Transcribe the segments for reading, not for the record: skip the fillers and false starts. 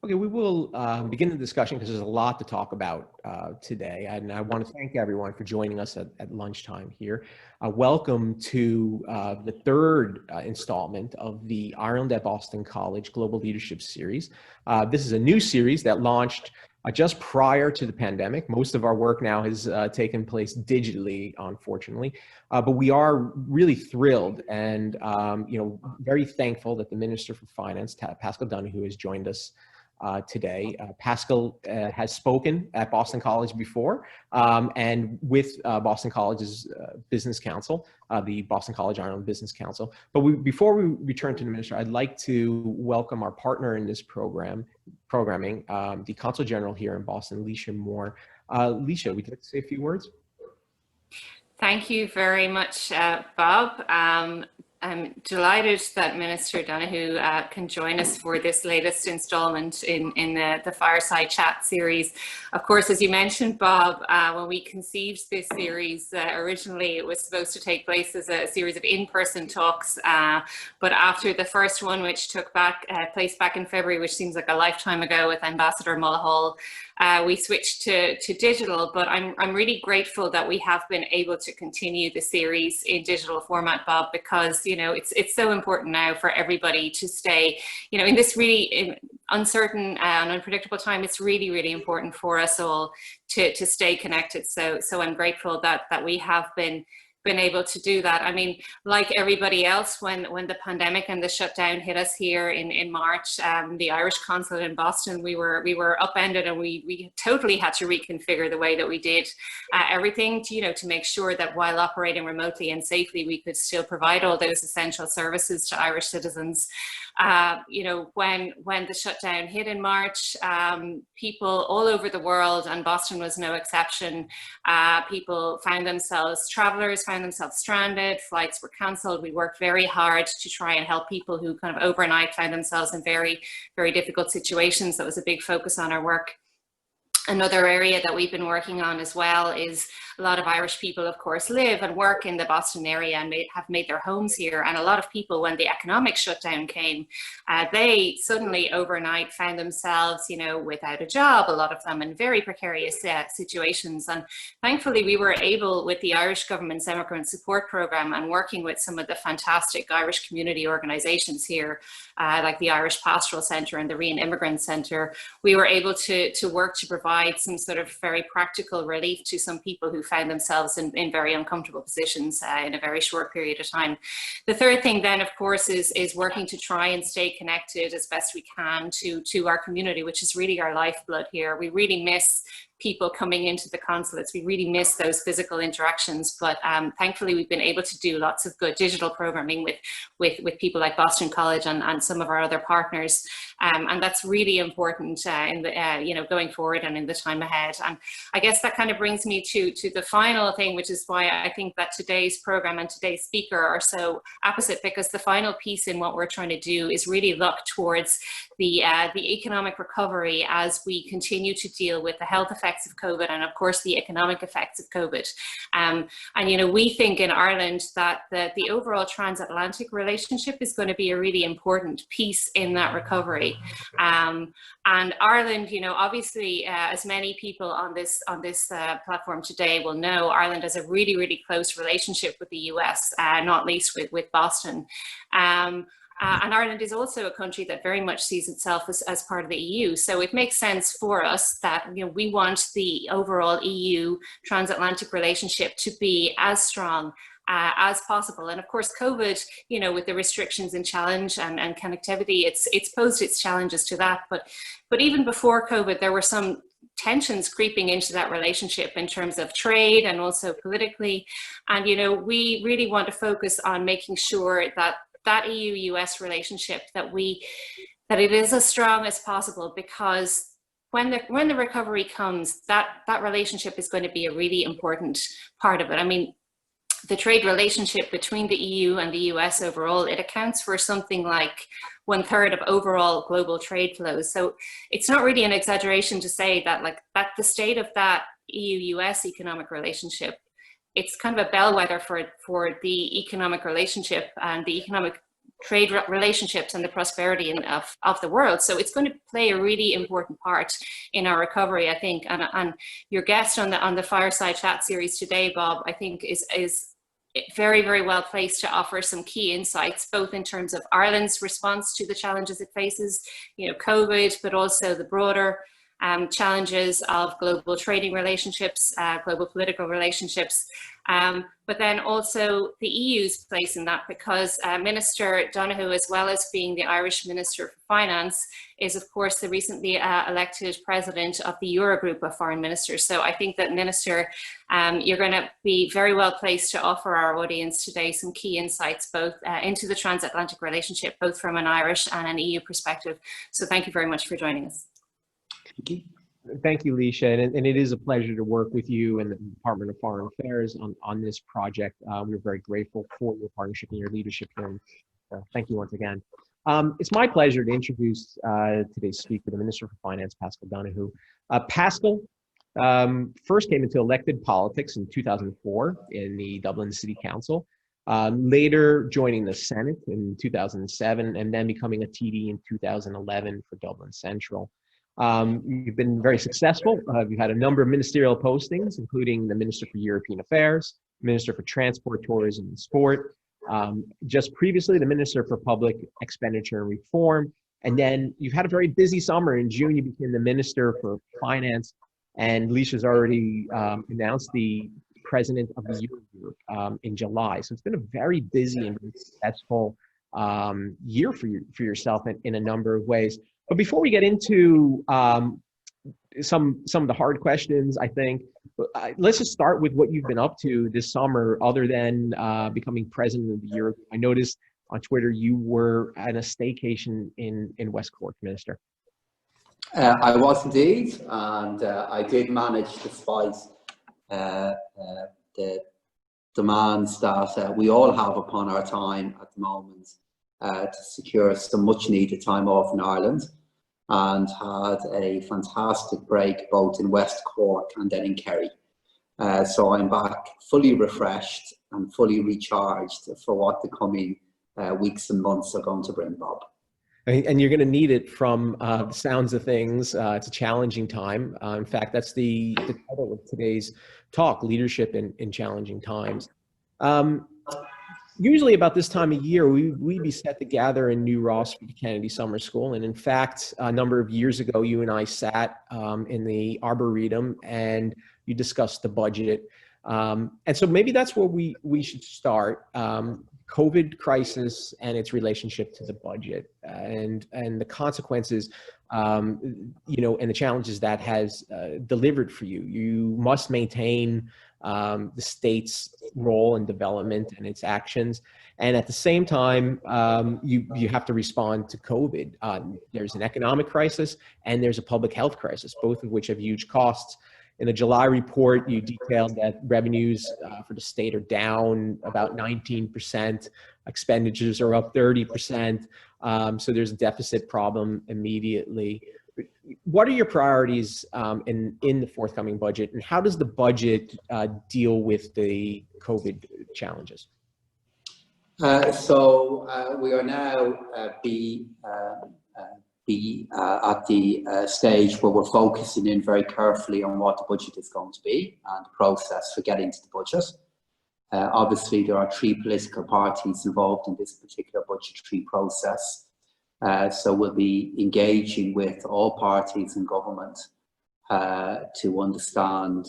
Okay, we will begin the discussion because there's a lot to talk about today. And I want to thank everyone for joining us at lunchtime here. Welcome to the third installment of the Ireland at Boston College Global Leadership Series. This is a new series that launched just prior to the pandemic. Most of our work now has taken place digitally, unfortunately, but we are really thrilled and very thankful that the Minister for Finance, Paschal Donohoe, has joined us today. Paschal has spoken at Boston College before, and with Boston College's Business Council, the Boston College Ireland Business Council. But before we return to the Minister, I'd like to welcome our partner in this programming, the Consul General here in Boston, Leisha Moore. Leisha, would you like to say a few words? Thank you very much, Bob. I'm delighted that Minister Donohoe can join us for this latest installment in the Fireside Chat series. Of course, as you mentioned, Bob, when we conceived this series, originally it was supposed to take place as a series of in-person talks, but after the first one, which took place back in February, which seems like a lifetime ago with Ambassador Mulhall, we switched to digital. But I'm really grateful that we have been able to continue the series in digital format, Bob, because it's so important now for everybody to stay, in this really uncertain and unpredictable time. It's really, really important for us all to stay connected. So I'm grateful that we have been able to do that. I mean, like everybody else, when the pandemic and the shutdown hit us here in March, the Irish consulate in Boston, we were upended, and we totally had to reconfigure the way that we did everything to make sure that while operating remotely and safely, we could still provide all those essential services to Irish citizens. When the shutdown hit in March, people all over the world, and Boston was no exception, people travelers found themselves stranded, flights were cancelled. We worked very hard to try and help people who kind of overnight found themselves in very, very difficult situations. That was a big focus on our work. Another area that we've been working on as well is a lot of Irish people, of course, live and work in the Boston area and have made their homes here. And a lot of people, when the economic shutdown came, they suddenly overnight found themselves, without a job, a lot of them in very precarious situations. And thankfully, we were able, with the Irish government's immigrant support program and working with some of the fantastic Irish community organizations here, like the Irish Pastoral Centre and the Re-Immigrant Centre, we were able to work to provide some sort of very practical relief to some people who found themselves in very uncomfortable positions in a very short period of time. The third thing then, of course, is working to try and stay connected as best we can to our community, which is really our lifeblood here. We really miss people coming into the consulates. We really miss those physical interactions, but thankfully we've been able to do lots of good digital programming with people like Boston College and some of our other partners, and that's really important in the going forward and in the time ahead. And I guess that kind of brings me to the final thing, which is why I think that today's program and today's speaker are so apposite, because the final piece in what we're trying to do is really look towards the economic recovery as we continue to deal with the health effects of COVID and, of course, the economic effects of COVID. And we think in Ireland that the overall transatlantic relationship is going to be a really important piece in that recovery. And Ireland, obviously, as many people on this platform today will know, Ireland has a really, really close relationship with the US, not least with Boston. And Ireland is also a country that very much sees itself as part of the EU. So it makes sense for us that we want the overall EU transatlantic relationship to be as strong as possible. And of course, COVID, with the restrictions and challenge and connectivity, it's posed its challenges to that. But even before COVID, there were some tensions creeping into that relationship in terms of trade and also politically. And we really want to focus on making sure that EU-US relationship, that it is as strong as possible, because when the recovery comes, that relationship is going to be a really important part of it. I mean, the trade relationship between the EU and the US overall, it accounts for something like 1/3 of overall global trade flows. So it's not really an exaggeration to say that the state of that EU-US economic relationship, it's kind of a bellwether for the economic relationship and the economic trade relationships and the prosperity of the world. So it's going to play a really important part in our recovery, I think. And your guest on the Fireside Chat series today, Bob, I think is very, very well placed to offer some key insights, both in terms of Ireland's response to the challenges it faces, COVID, but also the broader challenges of global trading relationships, global political relationships, but then also the EU's place in that, because Minister Donohoe, as well as being the Irish Minister for Finance, is of course the recently elected president of the Eurogroup of foreign ministers. So I think that, Minister, you're going to be very well placed to offer our audience today some key insights, both into the transatlantic relationship, both from an Irish and an EU perspective. So thank you very much for joining us. Thank you. Thank you, Leisha, and it is a pleasure to work with you and the Department of Foreign Affairs on this project. We're very grateful for your partnership and your leadership here. And, thank you once again. It's my pleasure to introduce today's speaker, the Minister for Finance, Paschal Donohoe. Paschal first came into elected politics in 2004 in the Dublin City Council, later joining the Senate in 2007, and then becoming a TD in 2011 for Dublin Central. You've been very successful. You've had a number of ministerial postings, including the Minister for European Affairs, Minister for Transport, Tourism and Sport, just previously the Minister for Public Expenditure and Reform, and then you've had a very busy summer. In June, you became the Minister for Finance, and Leisha's already announced the President of the Eurogroup in July. So it's been a very busy and very successful year for yourself in a number of ways. But before we get into some of the hard questions, I think, let's just start with what you've been up to this summer, other than becoming president of the Eurogroup. I noticed on Twitter you were at a staycation in West Cork, Minister. I was indeed, and I did manage, despite the demands that we all have upon our time at the moment, to secure some much needed time off in Ireland, and had a fantastic break both in West Cork and then in Kerry. So I'm back fully refreshed and fully recharged for what the coming weeks and months are going to bring, Bob. And you're going to need it from the sounds of things. It's a challenging time. In fact, that's the title of today's talk, Leadership in Challenging Times. Usually about this time of year, we'd be set to gather in New Ross for the Kennedy Summer School. And in fact, a number of years ago, you and I sat in the Arboretum and you discussed the budget. And so maybe that's where we should start. COVID crisis and its relationship to the budget and the consequences, and the challenges that has delivered for you. You must maintain the state's role in development and its actions, and at the same time, you have to respond to COVID. There's an economic crisis and there's a public health crisis, both of which have huge costs. In the July report, you detailed that revenues for the state are down about 19%, expenditures are up 30%, so there's a deficit problem immediately. What are your priorities in the forthcoming budget, and how does the budget deal with the COVID challenges? So we are now at the stage where we're focusing in very carefully on what the budget is going to be and the process for getting to the budget. Obviously, there are three political parties involved in this particular budgetary process. So we'll be engaging with all parties in government to understand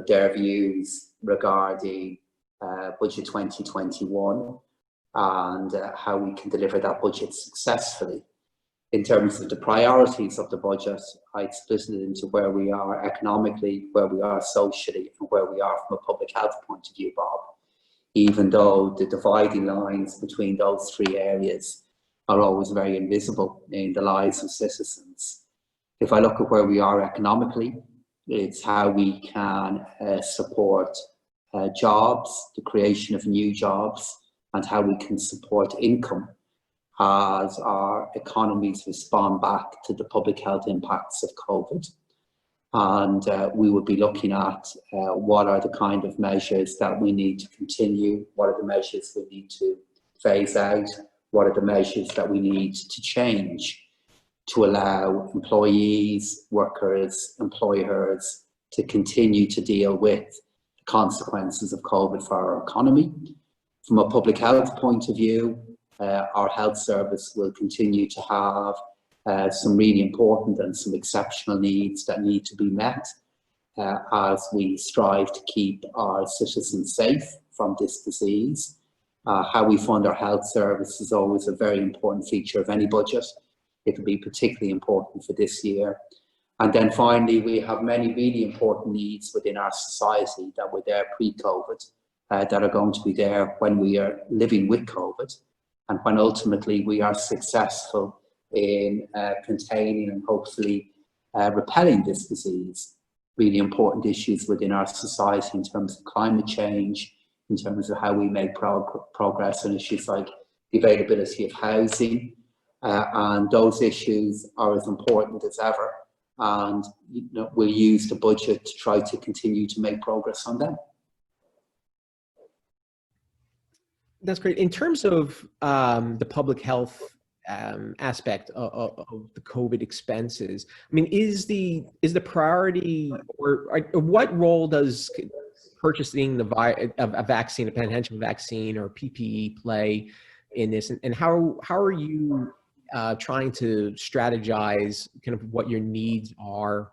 their views regarding Budget 2021 and how we can deliver that budget successfully. In terms of the priorities of the budget, I split it into where we are economically, where we are socially, and where we are from a public health point of view, Bob, even though the dividing lines between those three areas are always very invisible in the lives of citizens. If I look at where we are economically, it's how we can support jobs, the creation of new jobs, and how we can support income as our economies respond back to the public health impacts of COVID. And we will be looking at what are the kind of measures that we need to continue, what are the measures we need to phase out, what are the measures that we need to change to allow employees, workers, employers to continue to deal with the consequences of COVID for our economy. From a public health point of view, our health service will continue to have some really important and some exceptional needs that need to be met as we strive to keep our citizens safe from this disease. How we fund our health service is always a very important feature of any budget. It will be particularly important for this year. And then finally, we have many really important needs within our society that were there pre-COVID, that are going to be there when we are living with COVID, and when ultimately we are successful in containing and hopefully repelling this disease. Really important issues within our society in terms of climate change, in terms of how we make progress on issues like the availability of housing, and those issues are as important as ever. And we'll use the budget to try to continue to make progress on them. That's great. In terms of the public health aspect of the COVID expenses, I mean, is the priority, or what role does purchasing a vaccine, a potential vaccine or PPE play in this, and how are you trying to strategize kind of what your needs are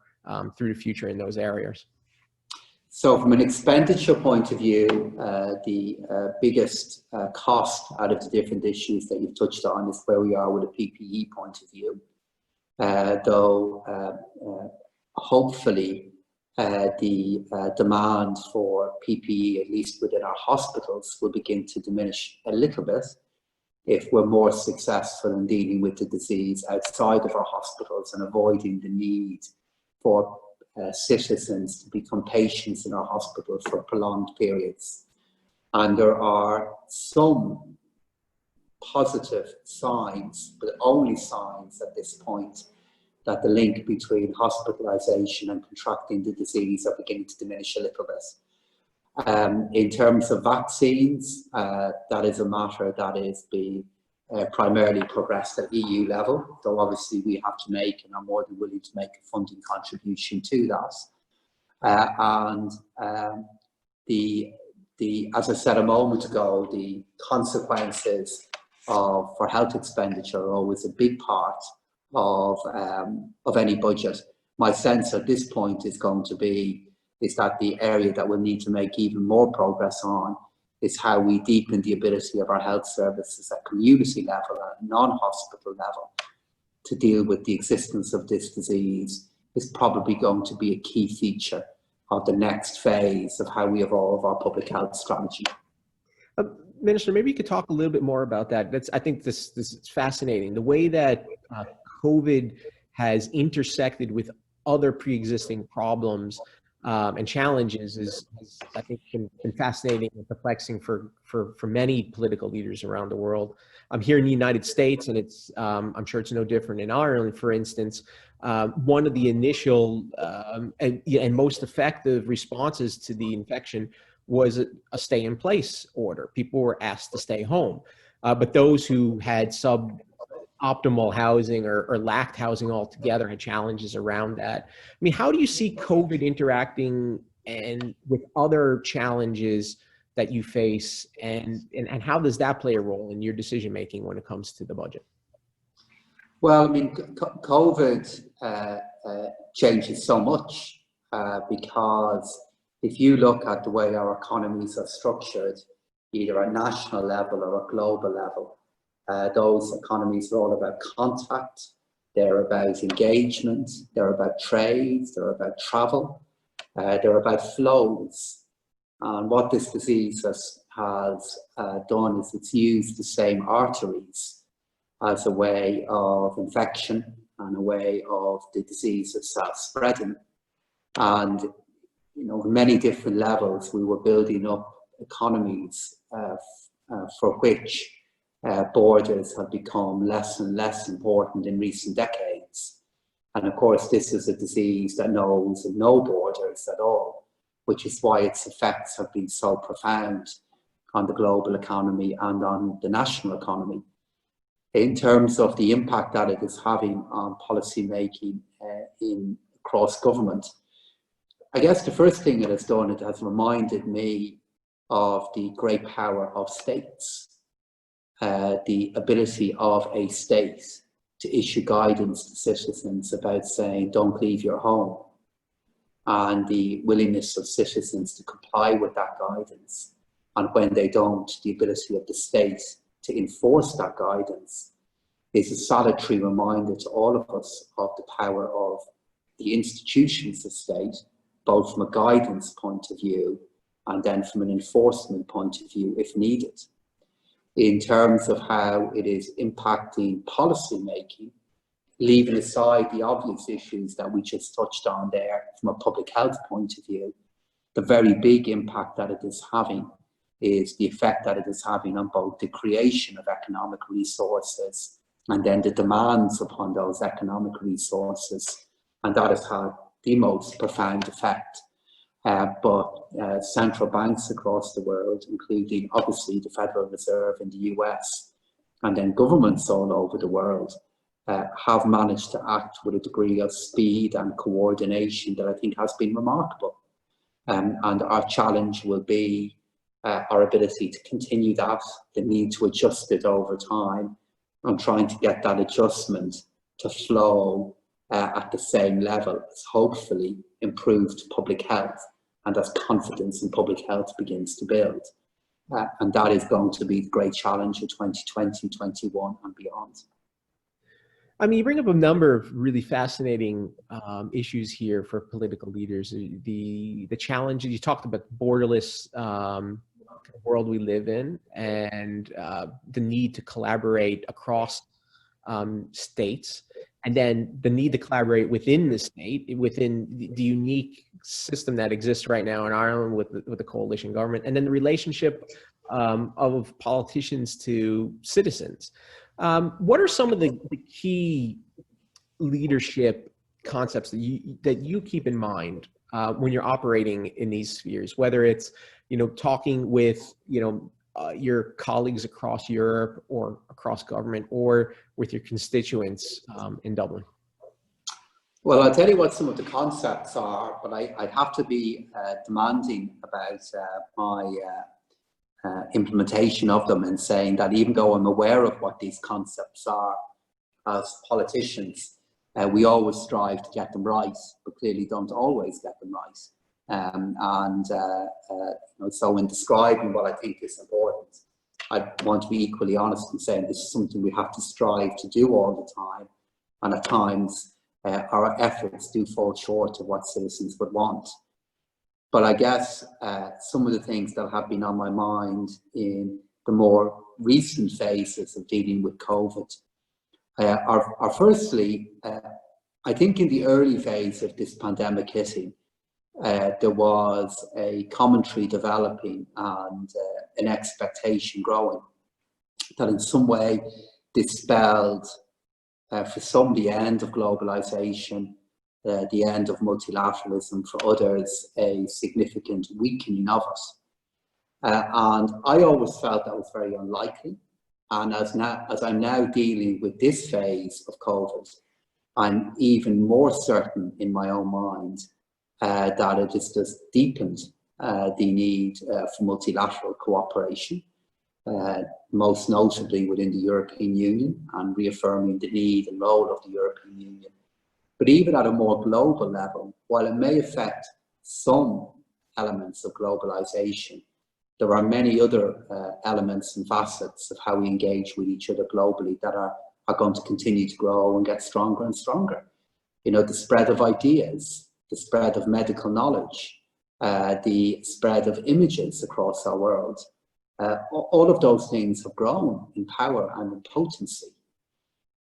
through the future in those areas? So from an expenditure point of view, the biggest cost out of the different issues that you've touched on is where we are with a PPE point of view. Though hopefully the demand for PPE, at least within our hospitals, will begin to diminish a little bit if we're more successful in dealing with the disease outside of our hospitals and avoiding the need for citizens to become patients in our hospitals for prolonged periods. And there are some positive signs, but only signs at this point, that the link between hospitalization and contracting the disease are beginning to diminish a little bit. In terms of vaccines, that is a matter that is being primarily progressed at EU level, though obviously we have to make, and are more than willing to make, a funding contribution to that. As I said a moment ago, the consequences for health expenditure are always a big part of any budget. My sense at this point is that the area that we'll need to make even more progress on is how we deepen the ability of our health services at community level, at non-hospital level, to deal with the existence of this disease. Is probably going to be a key feature of the next phase of how we evolve our public health strategy. Minister, maybe you could talk a little bit more about that. I think this is fascinating. The way that COVID has intersected with other pre-existing problems and challenges is I think, been fascinating and perplexing for many political leaders around the world. I'm here in the United States, and it's I'm sure it's no different in Ireland, for instance. One of the initial and most effective responses to the infection was a stay-in-place order. People were asked to stay home, but those who had suboptimal housing or lacked housing altogether had challenges around that. I mean, how do you see COVID interacting and with other challenges that you face, and how does that play a role in your decision making when it comes to the budget? Well, I mean, COVID changes so much because if you look at the way our economies are structured, either at national level or at global level, those economies are all about contact, they're about engagement, they're about trade, they're about travel, they're about flows. And what this disease has done is it's used the same arteries as a way of infection and a way of the disease itself spreading. And on many different levels, we were building up economies for which borders have become less and less important in recent decades. And of course, this is a disease that knows no borders at all, which is why its effects have been so profound on the global economy and on the national economy. in terms of the impact that it is having on policy making across government. I guess the first thing it has done, it has reminded me of the great power of states, the ability of a state to issue guidance to citizens about saying, don't leave your home, and the willingness of citizens to comply with that guidance. And when they don't, the ability of the state to enforce that guidance is a salutary reminder to all of us of the power of the institutions of state, both from a guidance point of view and then from an enforcement point of view, if needed. In terms of how it is impacting policy making, leaving aside the obvious issues that we just touched on there from a public health point of view, the very big impact that it is having is the effect that it is having on both the creation of economic resources and then the demands upon those economic resources. And that has had the most profound effect. But central banks across the world, including obviously the Federal Reserve in the US, and then governments all over the world, have managed to act with a degree of speed and coordination that I think has been remarkable. And our challenge will be our ability to continue that, the need to adjust it over time, and trying to get that adjustment to flow at the same level as hopefully improved public health and as confidence in public health begins to build. And that is going to be the great challenge of 2020, 21 and beyond. I mean, you bring up a number of really fascinating issues here for political leaders. The challenges, you talked about the borderless world we live in, and the need to collaborate across states, and then the need to collaborate within the state, within the unique system that exists right now in Ireland with the coalition government, and then the relationship of politicians to citizens. What are some of the key leadership concepts that you keep in mind when you're operating in these spheres, whether it's, talking with, your colleagues across Europe or across government, or with your constituents in Dublin? Well, I'll tell you what some of the concepts are, but I'd have to be demanding about my implementation of them, and saying that even though I'm aware of what these concepts are, as politicians, we always strive to get them right, but clearly don't always get them right. So in describing what I think is important, I want to be equally honest in saying this is something we have to strive to do all the time, and at times our efforts do fall short of what citizens would want. But I guess some of the things that have been on my mind in the more recent phases of dealing with COVID are firstly, I think in the early phase of this pandemic hitting, there was a commentary developing and an expectation growing that in some way dispelled, for some, the end of globalization, the end of multilateralism, for others a significant weakening of it. And I always felt that was very unlikely. And as I'm now dealing with this phase of COVID, I'm even more certain in my own mind that it has just deepened the need for multilateral cooperation, most notably within the European Union, and reaffirming the need and role of the European Union. But even at a more global level, while it may affect some elements of globalization, there are many other elements and facets of how we engage with each other globally that are going to continue to grow and get stronger and stronger. The spread of ideas, the spread of medical knowledge, the spread of images across our world. All of those things have grown in power and in potency.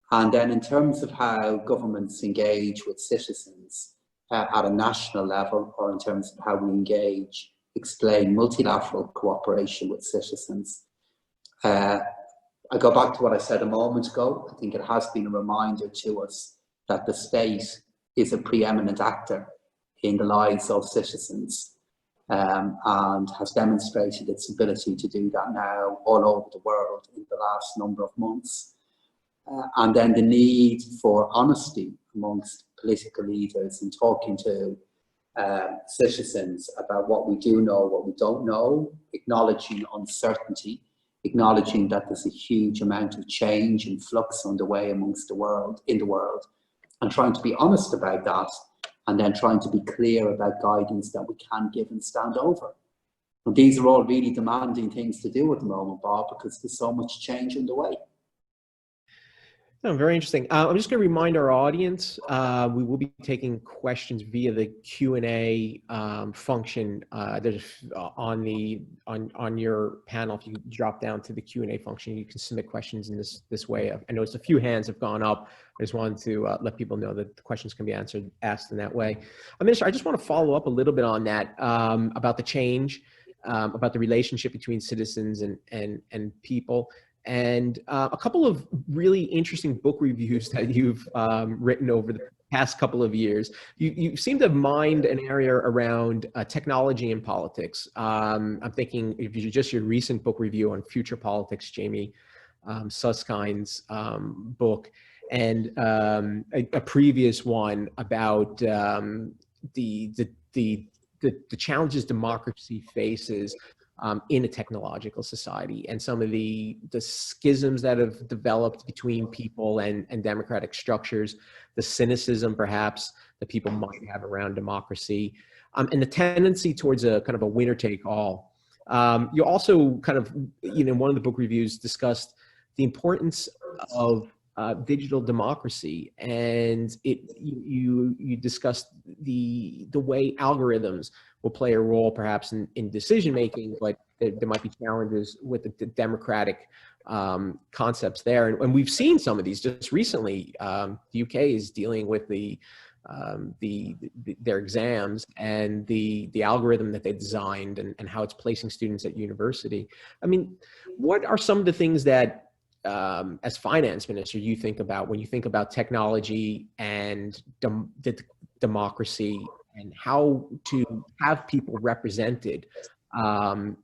And then in terms of how governments engage with citizens at a national level, or in terms of how we explain multilateral cooperation with citizens, I go back to what I said a moment ago. I think it has been a reminder to us that the state is a preeminent actor in the lives of citizens, and has demonstrated its ability to do that now all over the world in the last number of months. and then the need for honesty amongst political leaders and talking to citizens about what we do know, what we don't know, acknowledging uncertainty, acknowledging that there's a huge amount of change and flux underway in the world, and trying to be honest about that, and then trying to be clear about guidance that we can give and stand over. And these are all really demanding things to do at the moment, Bob, because there's so much change underway. No, very interesting. I'm just going to remind our audience, we will be taking questions via the Q&A function. There's on your panel. If you drop down to the Q&A function, you can submit questions in this way. I noticed a few hands have gone up. I just wanted to let people know that the questions can be asked in that way. Minister, I just want to follow up a little bit on that about the change, about the relationship between citizens and people. And a couple of really interesting book reviews that you've written over the past couple of years. You seem to have mined an area around technology and politics. I'm thinking if you just your recent book review on future politics, Jamie Suskind's book, and a previous one about the challenges democracy faces in a technological society, and some of the schisms that have developed between people and democratic structures, the cynicism perhaps that people might have around democracy, and the tendency towards a kind of a winner take all. You also kind of, one of the book reviews discussed the importance of digital democracy, and you discussed the way algorithms will play a role perhaps in decision making, but there might be challenges with the democratic concepts there. And we've seen some of these just recently. The UK is dealing with their exams and the algorithm that they designed and how it's placing students at university. I mean, what are some of the things that as finance minister you think about when you think about technology and democracy, and how to have people represented, and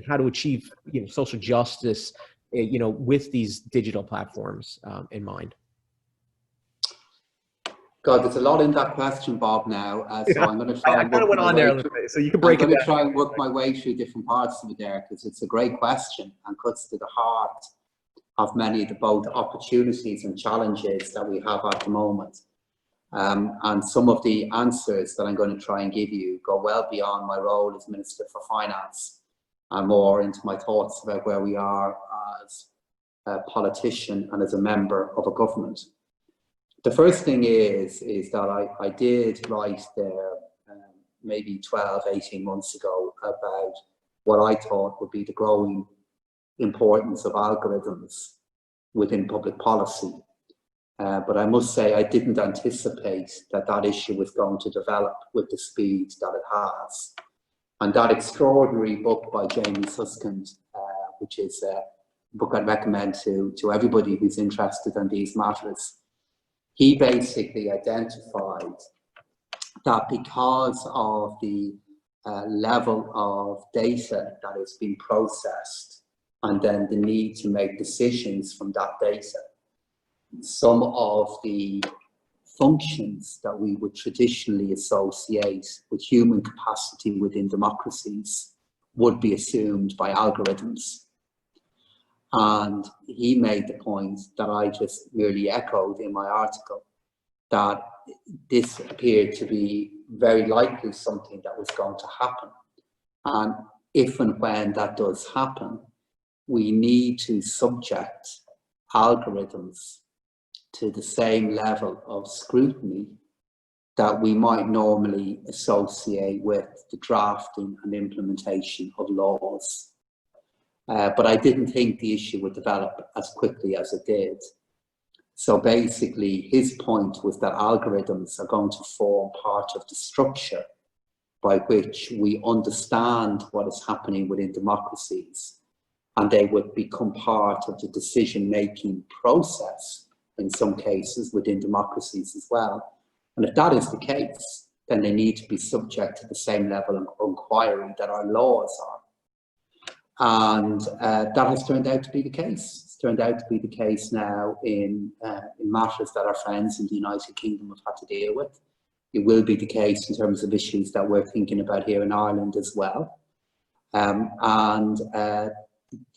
how to achieve social justice with these digital platforms in mind? God, there's a lot in that question, Bob, now. So I'm going to try and work my way through, so you can break it down. I'm going to try and work my way through different parts of it there, because it's a great question and cuts to the heart of many of the both opportunities and challenges that we have at the moment. And some of the answers that I'm going to try and give you go well beyond my role as Minister for Finance and more into my thoughts about where we are as a politician and as a member of a government. The first thing is that I did write there maybe 12, 18 months ago about what I thought would be the growing importance of algorithms within public policy. But I must say I didn't anticipate that issue was going to develop with the speed that it has. And that extraordinary book by Jamie Suskind, which is a book I'd recommend to everybody who's interested in these matters, he basically identified that because of the level of data that is being processed, and then the need to make decisions from that data, some of the functions that we would traditionally associate with human capacity within democracies would be assumed by algorithms. And he made the point that I just merely echoed in my article, that this appeared to be very likely something that was going to happen. And if and when that does happen, we need to subject algorithms to the same level of scrutiny that we might normally associate with the drafting and implementation of laws. But I didn't think the issue would develop as quickly as it did. So basically, his point was that algorithms are going to form part of the structure by which we understand what is happening within democracies, and they would become part of the decision-making process in some cases within democracies as well. And if that is the case, then they need to be subject to the same level of inquiry that our laws are. And that has turned out to be the case. It's turned out to be the case now in matters that our friends in the United Kingdom have had to deal with. It will be the case in terms of issues that we're thinking about here in Ireland as well.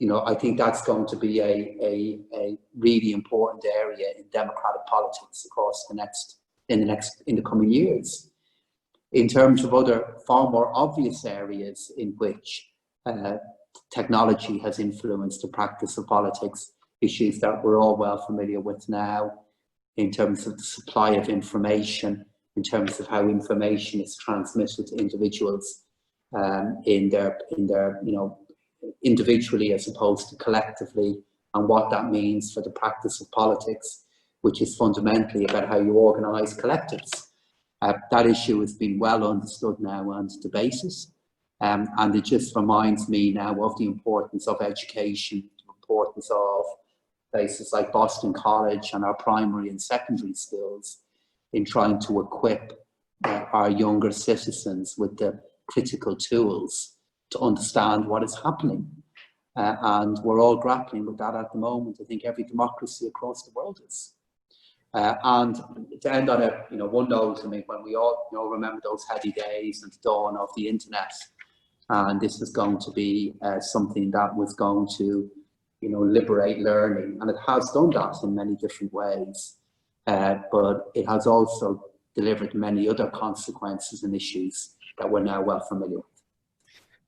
You know, I think that's going to be a really important area in democratic politics across in the coming years. In terms of other far more obvious areas in which technology has influenced the practice of politics, issues that we're all well familiar with now, in terms of the supply of information, in terms of how information is transmitted to individuals in their you know, individually as opposed to collectively, and what that means for the practice of politics, which is fundamentally about how you organise collectives. That issue has been well understood now and debated, and it just reminds me now of the importance of education, the importance of places like Boston College and our primary and secondary schools in trying to equip our younger citizens with the critical tools to understand what is happening. And we're all grappling with that at the moment. I think every democracy across the world is. And to end on a one note, I mean, when we all remember those heady days and the dawn of the internet, and this was going to be something that was going to liberate learning, and it has done that in many different ways, but it has also delivered many other consequences and issues that we're now well familiar with.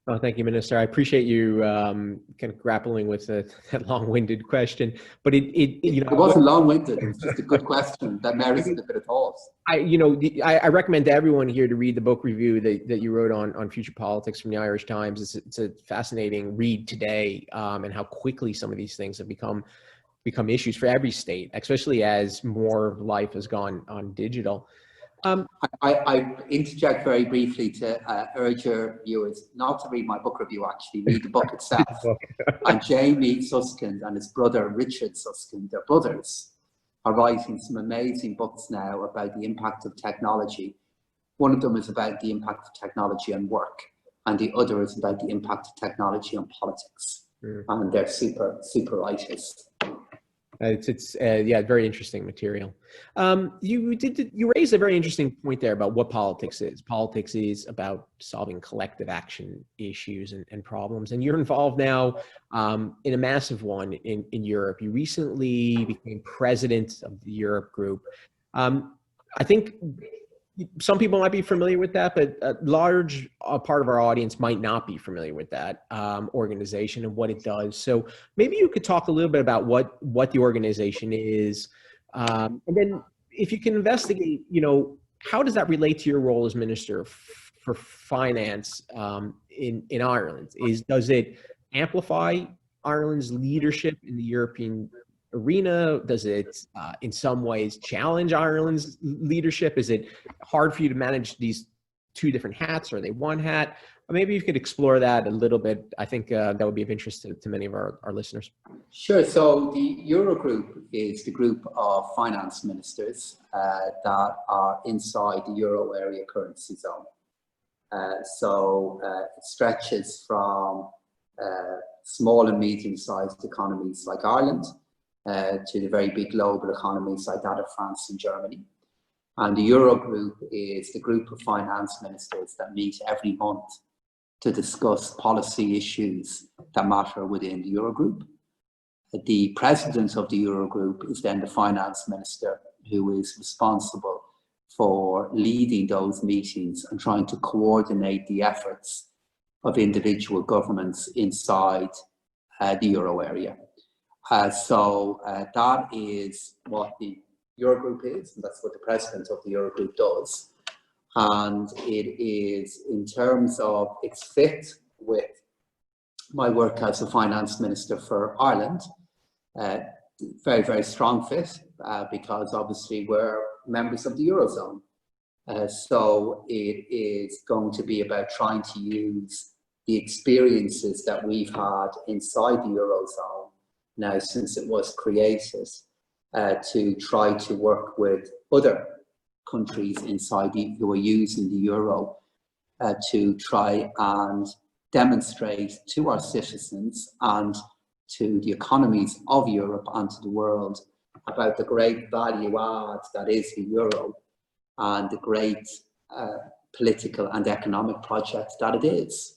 Oh, thank you, Minister. I appreciate you kind of grappling with that long-winded question, but it wasn't long-winded. It was just a good question that merited a bit of thought. I recommend to everyone here to read the book review that you wrote on future politics from the Irish Times. It's a fascinating read today, and how quickly some of these things have become issues for every state, especially as more life has gone on digital. I interject very briefly to urge your viewers not to read my book review, actually, read the book itself. And Jamie Susskind and his brother Richard Susskind, they're brothers, are writing some amazing books now about the impact of technology. One of them is about the impact of technology on work, and the other is about the impact of technology on politics. And they're super writers. It's very interesting material. You raised a very interesting point there about what politics is. Politics is about solving collective action issues and problems. And you're involved now in a massive one in Europe. You recently became president of the Europe Group. I think some people might be familiar with that, but a large part of our audience might not be familiar with that organization and what it does. So maybe you could talk a little bit about what the organization is, and then if you can investigate, how does that relate to your role as Minister for Finance in Ireland? Does it amplify Ireland's leadership in the European arena? Does it in some ways challenge Ireland's leadership? Is it hard for you to manage these two different hats, or are they one hat? Or maybe you could explore that a little bit. I think that would be of interest to many of our listeners. Sure. So the Eurogroup is the group of finance ministers that are inside the euro area currency zone. It stretches from small and medium-sized economies like Ireland to the very big global economies like that of France and Germany. And the Eurogroup is the group of finance ministers that meet every month to discuss policy issues that matter within the Eurogroup. The president of the Eurogroup is then the finance minister, who is responsible for leading those meetings and trying to coordinate the efforts of individual governments inside the euro area. That is what the Eurogroup is, and that's what the president of the Eurogroup does. And it is, in terms of its fit with my work as a finance minister for Ireland, very, very strong fit, because obviously we're members of the Eurozone. So it is going to be about trying to use the experiences that we've had inside the Eurozone now since it was created, to try to work with other countries inside who are using the euro to try and demonstrate to our citizens and to the economies of Europe and to the world about the great value add that is the euro and the great political and economic project that it is.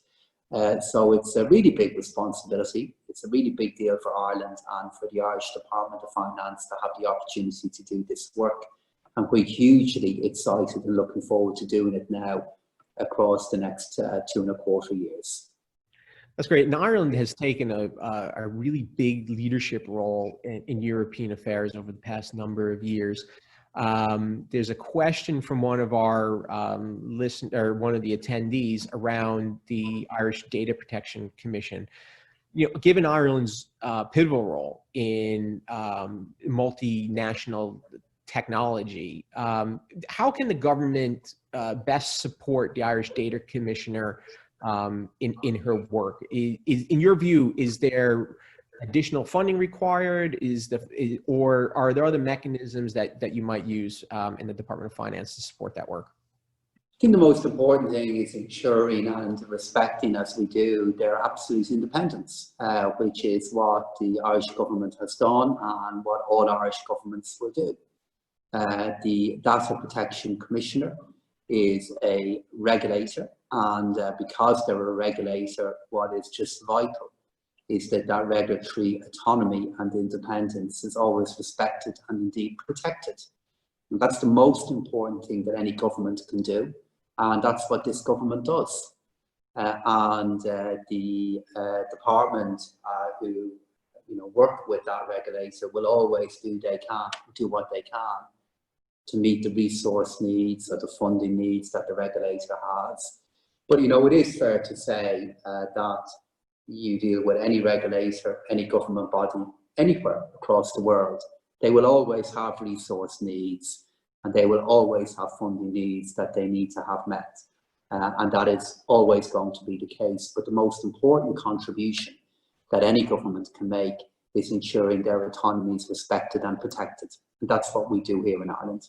So it's a really big responsibility. It's a really big deal for Ireland and for the Irish Department of Finance to have the opportunity to do this work. And we're hugely excited and looking forward to doing it now across the next 2.25 years. That's great. And Ireland has taken a really big leadership role in European affairs over the past number of years. There's a question from one of our one of the attendees around the Irish Data Protection Commission. You know, given Ireland's pivotal role in multinational technology, how can the government best support the Irish Data Commissioner in her work? In your view, is there additional funding required? Or are there other mechanisms that you might use in the Department of Finance to support that work? I think the most important thing is ensuring and respecting, as we do, their absolute independence, which is what the Irish government has done and what all Irish governments will do. The Data Protection Commissioner is a regulator, and because they're a regulator, what is just vital is that that regulatory autonomy and independence is always respected and indeed protected. And that's the most important thing that any government can do, and that's what this government does. The department who work with that regulator will always do what they can to meet the resource needs or the funding needs that the regulator has. But it is fair to say that you deal with any regulator, any government body, anywhere across the world, they will always have resource needs and they will always have funding needs that they need to have met. And that is always going to be the case. But the most important contribution that any government can make is ensuring their autonomy is respected and protected. And that's what we do here in Ireland.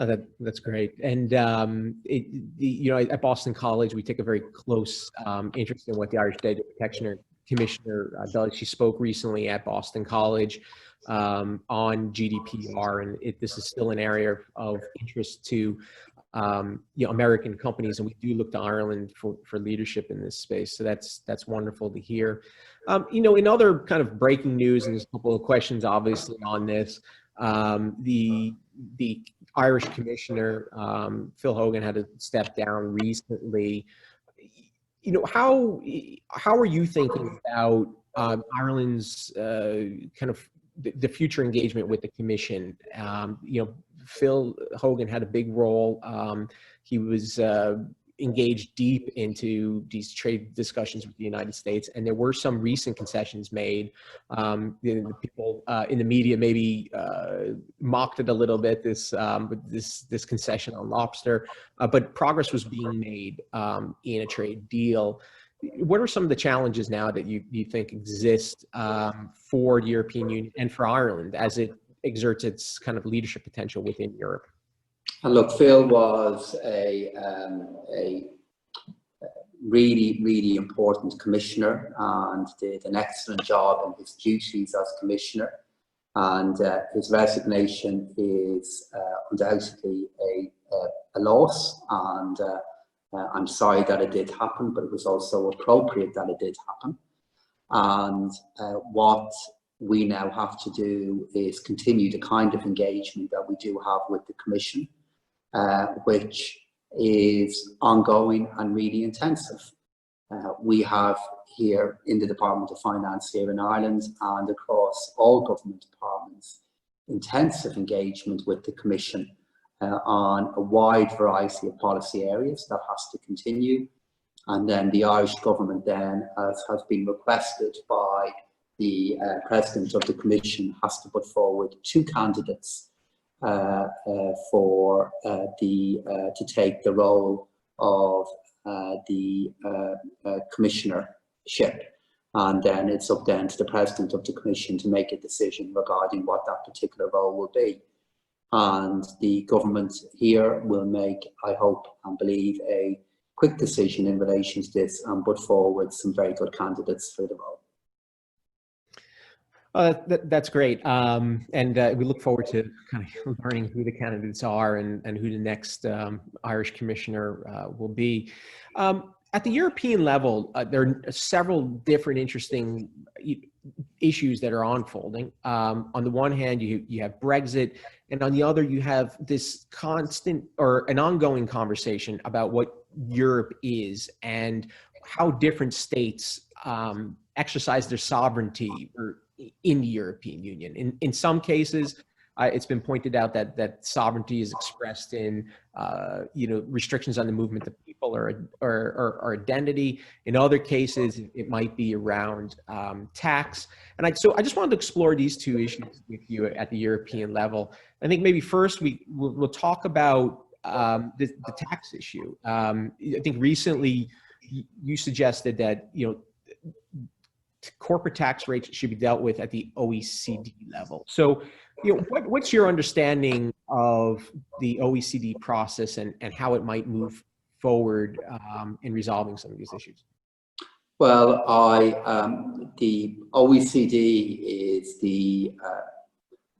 Oh, that's great. And at Boston College, we take a very close interest in what the Irish Data Protection Commissioner does. She spoke recently at Boston College on GDPR, and this is still an area of interest to American companies, and we do look to Ireland for leadership in this space. So that's wonderful to hear. In other kind of breaking news, and there's a couple of questions obviously on this. The Irish Commissioner, Phil Hogan, had to step down recently. How are you thinking about Ireland's kind of the future engagement with the Commission? Phil Hogan had a big role. He was engaged deep into these trade discussions with the United States, and there were some recent concessions made. The people in the media maybe mocked it a little bit, this concession on lobster, but progress was being made in a trade deal. What are some of the challenges now that you think exist for the European Union and for Ireland as it exerts its kind of leadership potential within Europe? And look, Phil was a really, really important commissioner and did an excellent job in his duties as commissioner. And his resignation is undoubtedly a loss. And I'm sorry that it did happen, but it was also appropriate that it did happen. And what we now have to do is continue the kind of engagement that we do have with the Commission, which is ongoing and really intensive. We have here in the Department of Finance here in Ireland and across all government departments, intensive engagement with the Commission on a wide variety of policy areas that has to continue. And then the Irish government then, as has been requested by the President of the Commission, has to put forward 2 candidates to take the role of the commissionership, and then it's up then to the President of the Commission to make a decision regarding what that particular role will be. And the government here will make, I hope and believe, a quick decision in relation to this and put forward some very good candidates for the role. That's great. And we look forward to kind of learning who the candidates are and who the next Irish commissioner will be. At the European level, there are several different interesting issues that are unfolding. On the one hand, you have Brexit, and on the other, you have this constant or an ongoing conversation about what Europe is and how different states exercise their sovereignty in the European Union. In some cases, it's been pointed out that sovereignty is expressed in restrictions on the movement of people or identity. In other cases, it might be around tax. And so I just wanted to explore these two issues with you at the European level. I think maybe first we'll talk about the tax issue. I think recently you suggested that corporate tax rates should be dealt with at the OECD level. So, what's your understanding of the OECD process and how it might move forward in resolving some of these issues? Well, the OECD is the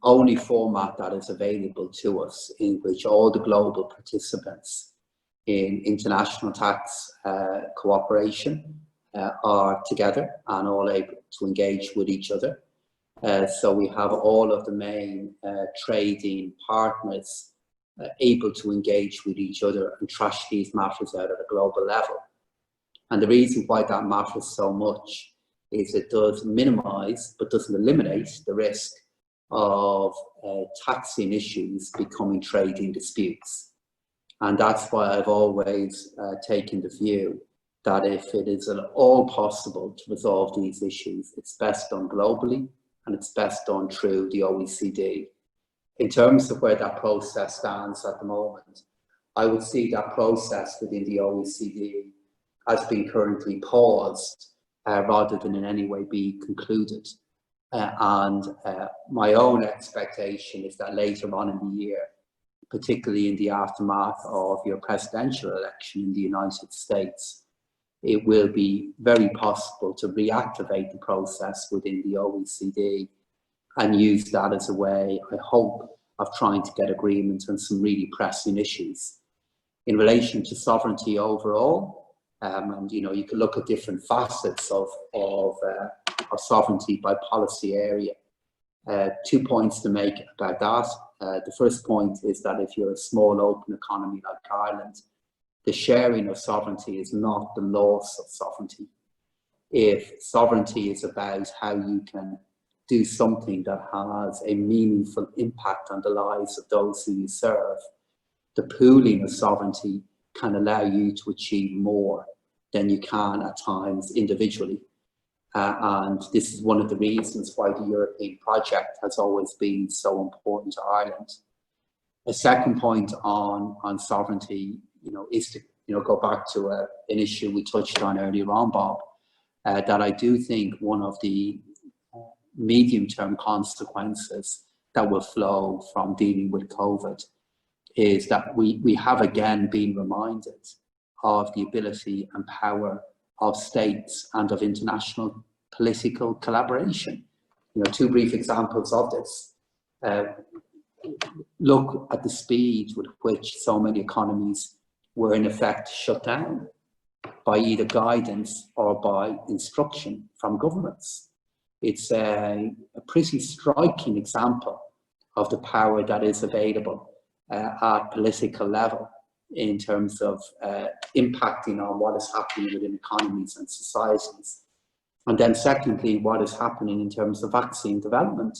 only format that is available to us in which all the global participants in international tax cooperation are together and all able to engage with each other. So we have all of the main trading partners able to engage with each other and trash these matters out at a global level. And the reason why that matters so much is it does minimize, but doesn't eliminate, the risk of taxing issues becoming trading disputes. And that's why I've always taken the view that if it is at all possible to resolve these issues, it's best done globally and it's best done through the OECD. In terms of where that process stands at the moment, I would see that process within the OECD as being currently paused rather than in any way be concluded. My own expectation is that later on in the year, particularly in the aftermath of your presidential election in the United States, it will be very possible to reactivate the process within the OECD and use that as a way, I hope, of trying to get agreement on some really pressing issues. In relation to sovereignty overall, and you can look at different facets of sovereignty by policy area. 2 points to make about that. The first point is that if you're a small open economy like Ireland, the sharing of sovereignty is not the loss of sovereignty. If sovereignty is about how you can do something that has a meaningful impact on the lives of those who you serve, the pooling of sovereignty can allow you to achieve more than you can at times individually. And this is one of the reasons why the European project has always been so important to Ireland. A second point on sovereignty, is to go back to an issue we touched on earlier on, Bob, that I do think one of the medium-term consequences that will flow from dealing with COVID is that we have again been reminded of the ability and power of states and of international political collaboration. Two brief examples of this. Look at the speed with which so many economies were in effect shut down by either guidance or by instruction from governments. It's a pretty striking example of the power that is available at political level in terms of impacting on what is happening within economies and societies. And then secondly, what is happening in terms of vaccine development.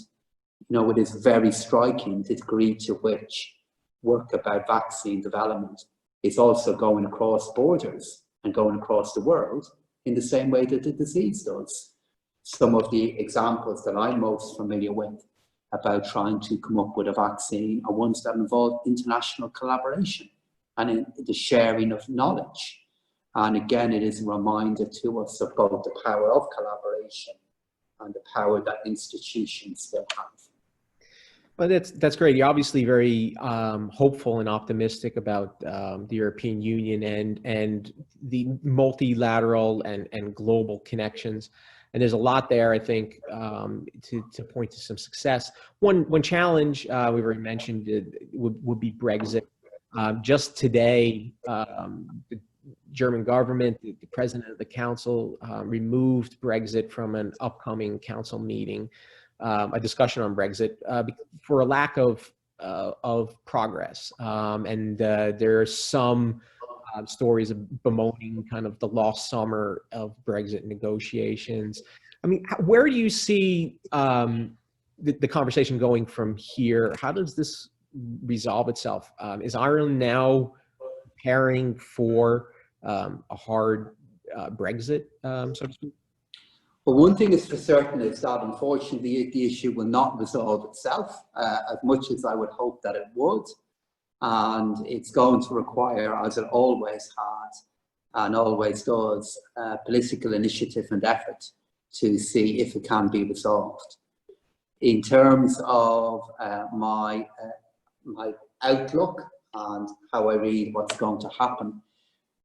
It is very striking the degree to which work about vaccine development is also going across borders and going across the world in the same way that the disease does. Some of the examples that I'm most familiar with about trying to come up with a vaccine are ones that involve international collaboration and in the sharing of knowledge. And again, it is a reminder to us of both the power of collaboration and the power that institutions still have. Well, that's great. You're obviously very hopeful and optimistic about the European Union and the multilateral and global connections. And there's a lot there, I think, to point to some success. One challenge we've already mentioned would be Brexit. Just today, the German government, the president of the council, removed Brexit from an upcoming council meeting, a discussion on Brexit, for a lack of progress. And there are some stories of bemoaning kind of the lost summer of Brexit negotiations. I mean, where do you see the conversation going from here? How does this resolve itself? Is Ireland now preparing for a hard Brexit, so to speak? But one thing is for certain is that unfortunately the issue will not resolve itself as much as I would hope that it would. And it's going to require, as it always has and always does, political initiative and effort to see if it can be resolved. In terms of my outlook and how I read what's going to happen,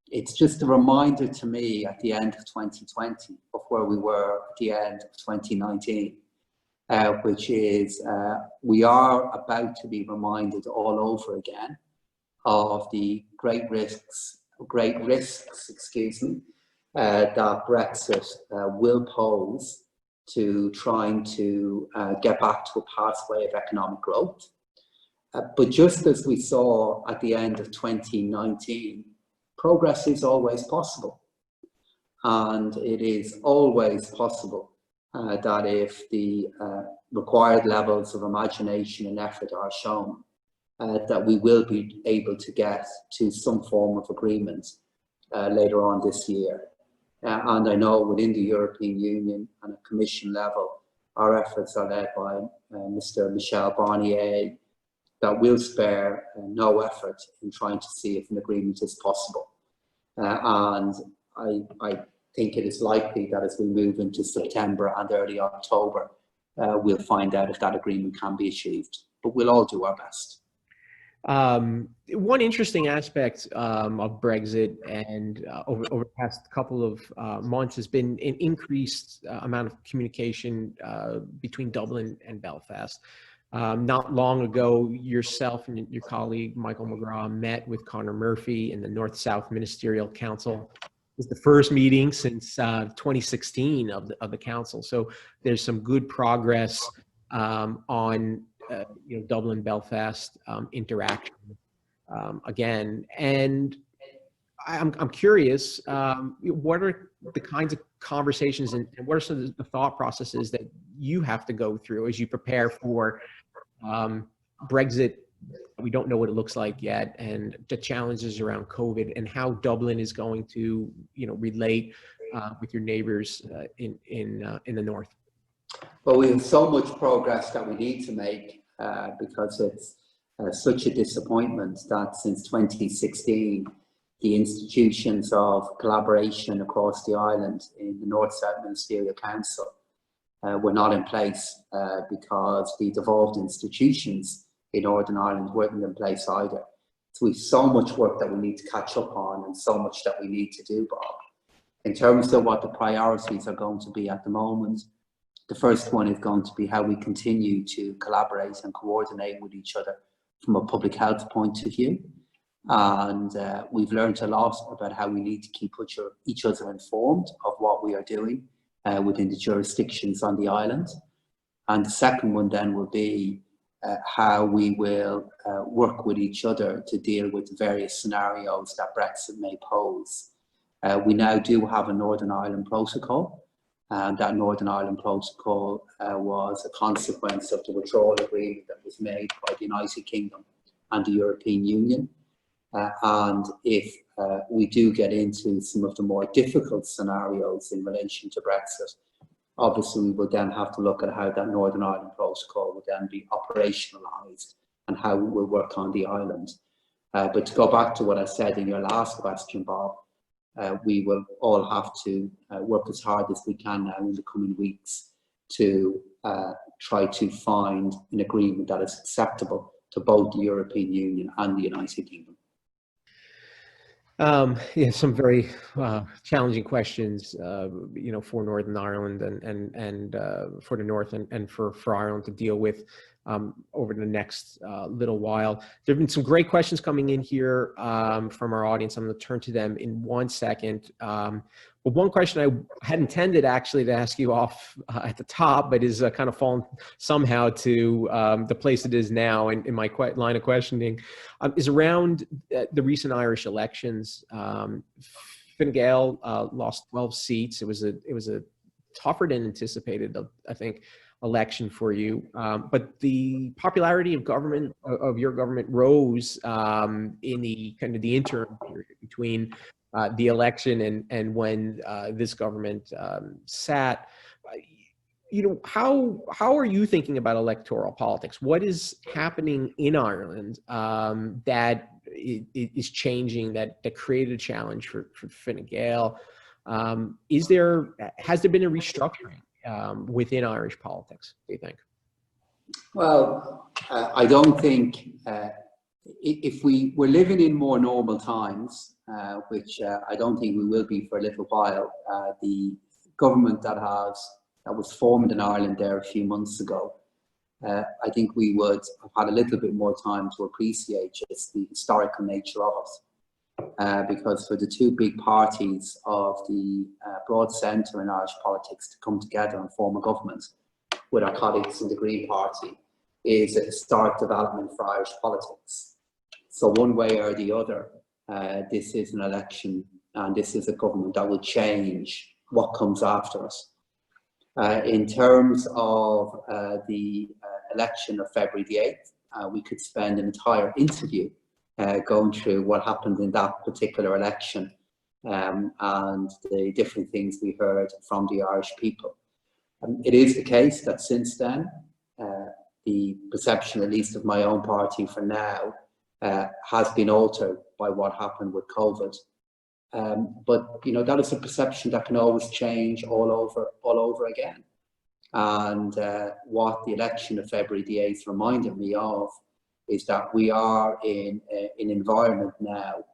it's just a reminder to me at the end of 2020 of where we were at the end of 2019, which is we are about to be reminded all over again of the great risks, that Brexit will pose to trying to get back to a pathway of economic growth. But just as we saw at the end of 2019, progress is always possible. And it is always possible that if the required levels of imagination and effort are shown, that we will be able to get to some form of agreement later on this year. And I know within the European Union and at Commission level, our efforts are led by Mr. Michel Barnier, that will spare no effort in trying to see if an agreement is possible. And I think it is likely that as we move into September and early October, we'll find out if that agreement can be achieved. But we'll all do our best. One interesting aspect of Brexit and over the past couple of months has been an increased amount of communication between Dublin and Belfast. Not long ago, yourself and your colleague Michael McGrath met with Conor Murphy in the North-South Ministerial Council. It was the first meeting since 2016 of the council. So there's some good progress on Dublin Belfast interaction again. And I'm curious, what are the kinds of conversations and what are some of the thought processes that you have to go through as you prepare for Brexit? We don't know what it looks like yet, and the challenges around COVID and how Dublin is going to, relate with your neighbors in the north. Well, we have so much progress that we need to make because it's such a disappointment that since 2016, the institutions of collaboration across the island in the North-South Ministerial Council were not in place because the devolved institutions in Northern Ireland weren't in place either. So we have so much work that we need to catch up on and so much that we need to do, Bob. In terms of what the priorities are going to be at the moment, the first one is going to be how we continue to collaborate and coordinate with each other from a public health point of view. And we've learned a lot about how we need to keep each other informed of what we are doing within the jurisdictions on the island. And the second one then will be how we will work with each other to deal with the various scenarios that Brexit may pose. We now do have a Northern Ireland Protocol, and that Northern Ireland Protocol was a consequence of the withdrawal agreement that was made by the United Kingdom and the European Union. And if we do get into some of the more difficult scenarios in relation to Brexit, obviously we will then have to look at how that Northern Ireland Protocol will then be operationalised and how we will work on the island. But to go back to what I said in your last question, Bob, we will all have to work as hard as we can now in the coming weeks to try to find an agreement that is acceptable to both the European Union and the United Kingdom. Yeah, some very challenging questions, for Northern Ireland and for the North and for Ireland to deal with over the next little while. There have been some great questions coming in here from our audience. I'm going to turn to them in 1 second. But one question I had intended actually to ask you off at the top, but is kind of fallen somehow to the place it is now in my line of questioning, is around the recent Irish elections. Fine Gael lost 12 seats. It was a tougher than anticipated, I think, election for you. But the popularity of your government rose in the kind of the interim period between the election and when this government sat. How are you thinking about electoral politics? What is happening in Ireland that is changing, that created a challenge for Fine Gael? Has there been a restructuring within Irish politics, do you think? Well, I don't think if we were living in more normal times, which I don't think we will be for a little while, the government that was formed in Ireland there a few months ago, I think we would have had a little bit more time to appreciate just the historical nature of it. Because for the two big parties of the broad centre in Irish politics to come together and form a government with our colleagues in the Green Party is a historic development for Irish politics. So one way or the other, this is an election and this is a government that will change what comes after us. In terms of the election of February the 8th, we could spend an entire interview going through what happened in that particular election and the different things we heard from the Irish people. It is the case that since then, the perception, at least of my own party for now, has been altered by what happened with COVID. But that is a perception that can always change all over again. And what the election of February the 8th reminded me of is that we are in an environment now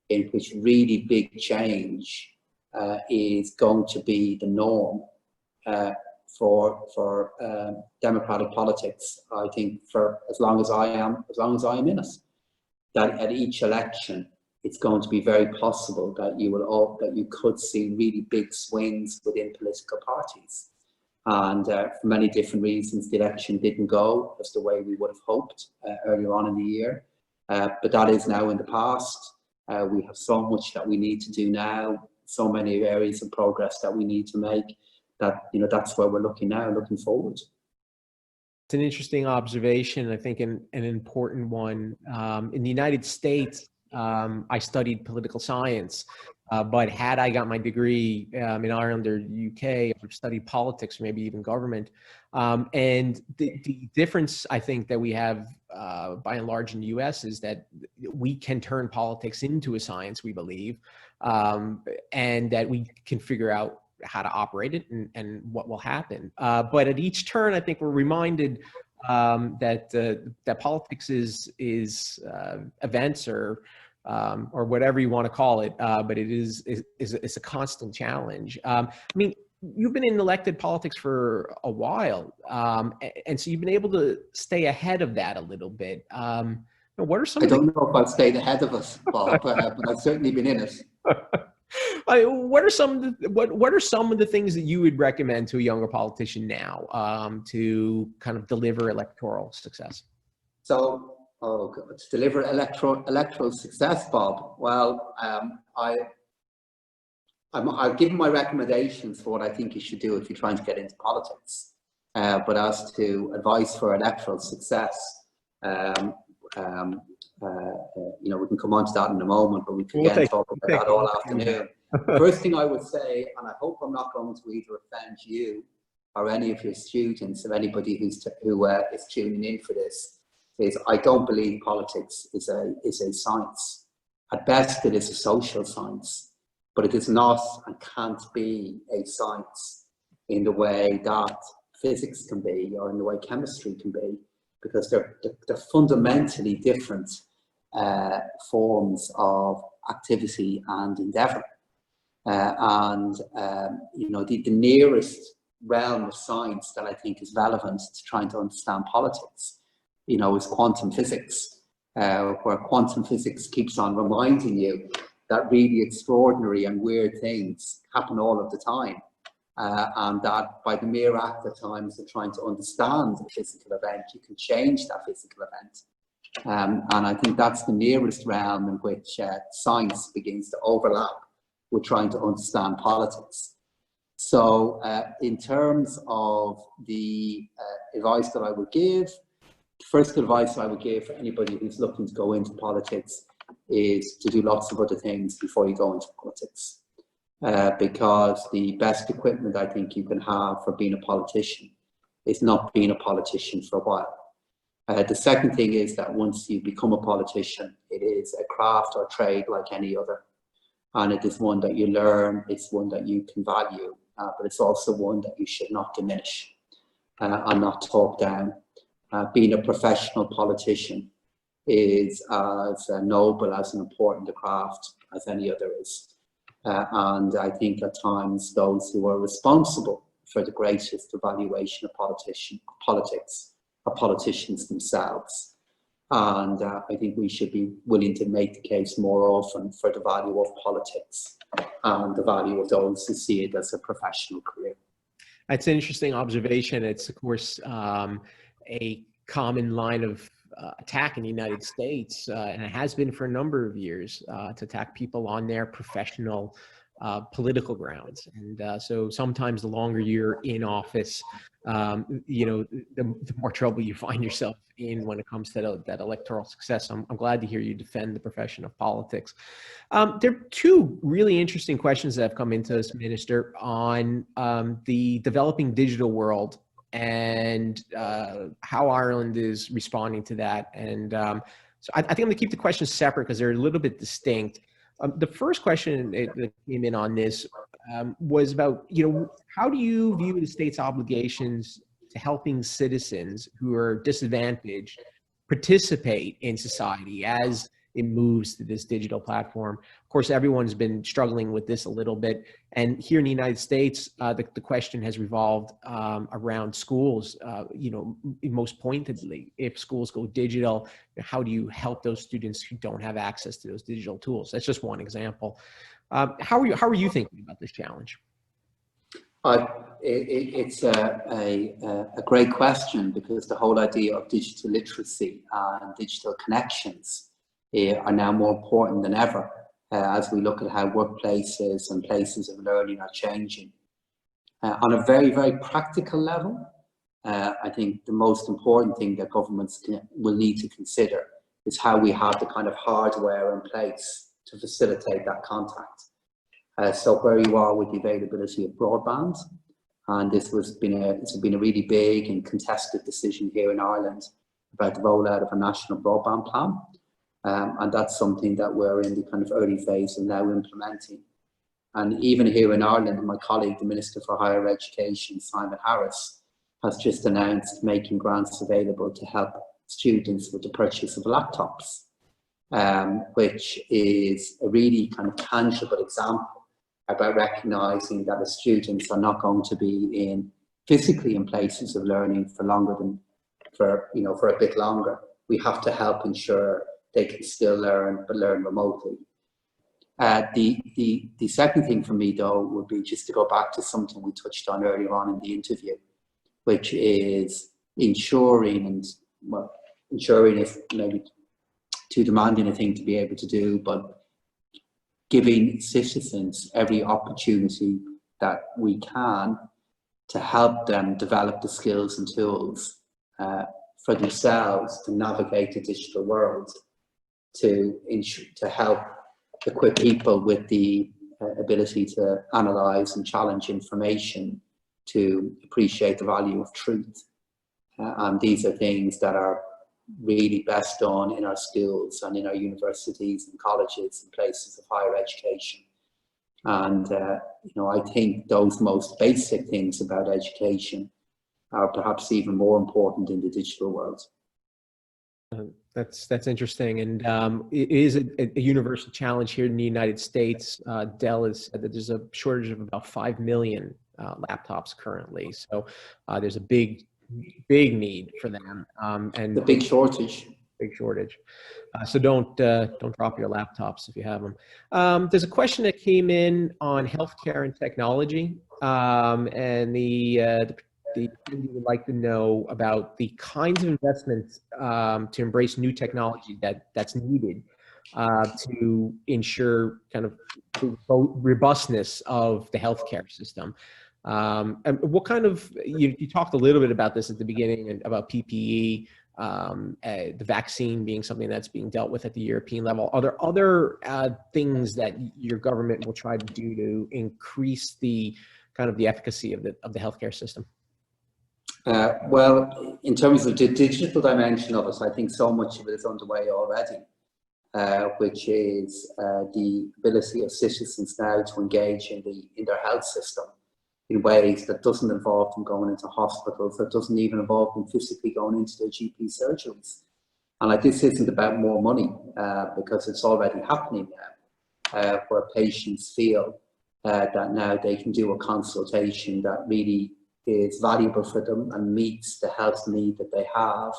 in which really big change is going to be the norm for democratic politics. I think for as long as I am in it, that at each election it's going to be very possible that you could see really big swings within political parties. And for many different reasons, the election didn't go as the way we would have hoped earlier on in the year. But that is now in the past. We have so much that we need to do now, so many areas of progress that we need to make, that that's where we're looking now, looking forward. It's an interesting observation, I think an important one. In the United States, I studied political science, but had I got my degree in Ireland or UK, I would have studied politics or maybe even government. And the difference I think that we have by and large in the US is that we can turn politics into a science, we believe, and that we can figure out how to operate it and what will happen. But at each turn, I think we're reminded that politics is events or whatever you want to call it, but it is a constant challenge. I mean, you've been in elected politics for a while, and so you've been able to stay ahead of that a little bit. What are some? I don't know if I've stayed ahead of us, Bob, but I've certainly been in it. What are some of the things that you would recommend to a younger politician now to kind of deliver electoral success? So, to deliver electoral success, Bob. Well, I've given my recommendations for what I think you should do if you're trying to get into politics. But as to advice for electoral success, we can come on to that in a moment, but we can again talk about that all afternoon. The first thing I would say, and I hope I'm not going to either offend you or any of your students or anybody who is tuning in for this, is I don't believe politics is a science. At best, it is a social science, but it is not and can't be a science in the way that physics can be or in the way chemistry can be, because they're fundamentally different forms of activity and endeavour. You know, the nearest realm of science that I think is relevant to trying to understand politics, you know, is quantum physics, where quantum physics keeps on reminding you that really extraordinary and weird things happen all of the time. And that by the mere act at times of trying to understand a physical event, you can change that physical event. And I think that's the nearest realm in which science begins to overlap with trying to understand politics. So in terms of the advice that I would give, the first advice I would give for anybody who's looking to go into politics is to do lots of other things before you go into politics. Because the best equipment I think you can have for being a politician is not being a politician for a while. The second thing is that once you become a politician, it is a craft or trade like any other. And it is one that you learn, it's one that you can value, but it's also one that you should not diminish and not talk down. Being a professional politician is as noble, as important a craft as any other is. And I think at times those who are responsible for the greatest evaluation of politics are politicians themselves. And I think we should be willing to make the case more often for the value of politics and the value of those who see it as a professional career. That's an interesting observation. It's, of course, a common line of attack in the United States, and it has been for a number of years, to attack people on their professional political grounds. And so sometimes the longer you're in office, you know, the more trouble you find yourself in when it comes to that electoral success. I'm glad to hear you defend the profession of politics. There are two really interesting questions that have come into us, Minister, on the developing digital world and how Ireland is responding to that. And so I think I'm gonna keep the questions separate because they're a little bit distinct. The first question that came in on this was about, you know, how do you view the state's obligations to helping citizens who are disadvantaged participate in society as it moves to this digital platform? Of course, everyone's been struggling with this a little bit. And here in the United States, the question has revolved around schools, you know, most pointedly. If schools go digital, how do you help those students who don't have access to those digital tools? That's just one example. How are you thinking about this challenge? It's a great question, because the whole idea of digital literacy and digital connections are now more important than ever as we look at how workplaces and places of learning are changing. On a very, very practical level, I think the most important thing that governments will need to consider is how we have the kind of hardware in place to facilitate that contact. So where you are with the availability of broadband, and it's been a really big and contested decision here in Ireland about the rollout of a national broadband plan. And that's something that we're in the kind of early phase of now implementing. And even here in Ireland, my colleague, the Minister for Higher Education, Simon Harris, has just announced making grants available to help students with the purchase of laptops, which is a really kind of tangible example about recognising that the students are not going to be physically in places of learning for a bit longer. We have to help ensure they can still learn, but learn remotely. The second thing for me, though, would be just to go back to something we touched on earlier on in the interview, which is ensuring is maybe too demanding a thing to be able to do, but giving citizens every opportunity that we can to help them develop the skills and tools for themselves to navigate the digital world, to help equip people with the ability to analyze and challenge information, to appreciate the value of truth. And these are things that are really best done in our schools and in our universities and colleges and places of higher education. And I think those most basic things about education are perhaps even more important in the digital world. That's interesting, and it is a universal challenge here in the United States. Dell has said that there's a shortage of about 5 million laptops currently, so there's a big need for them, and The big shortage. Big shortage. So don't drop your laptops if you have them. There's a question that came in on healthcare and technology, and the community would like to know about the kinds of investments to embrace new technology that's needed to ensure kind of the robustness of the healthcare system. And what kind of, you talked a little bit about this at the beginning and about PPE, the vaccine being something that's being dealt with at the European level. Are there other things that your government will try to do to increase the kind of the efficacy of the healthcare system? Well, in terms of the digital dimension of it, I think so much of it is underway already, which is the ability of citizens now to engage in their health system in ways that doesn't involve them going into hospitals, that doesn't even involve them physically going into their GP surgeries. And like, this isn't about more money, because it's already happening now, where patients feel that now they can do a consultation that really is valuable for them and meets the health need that they have,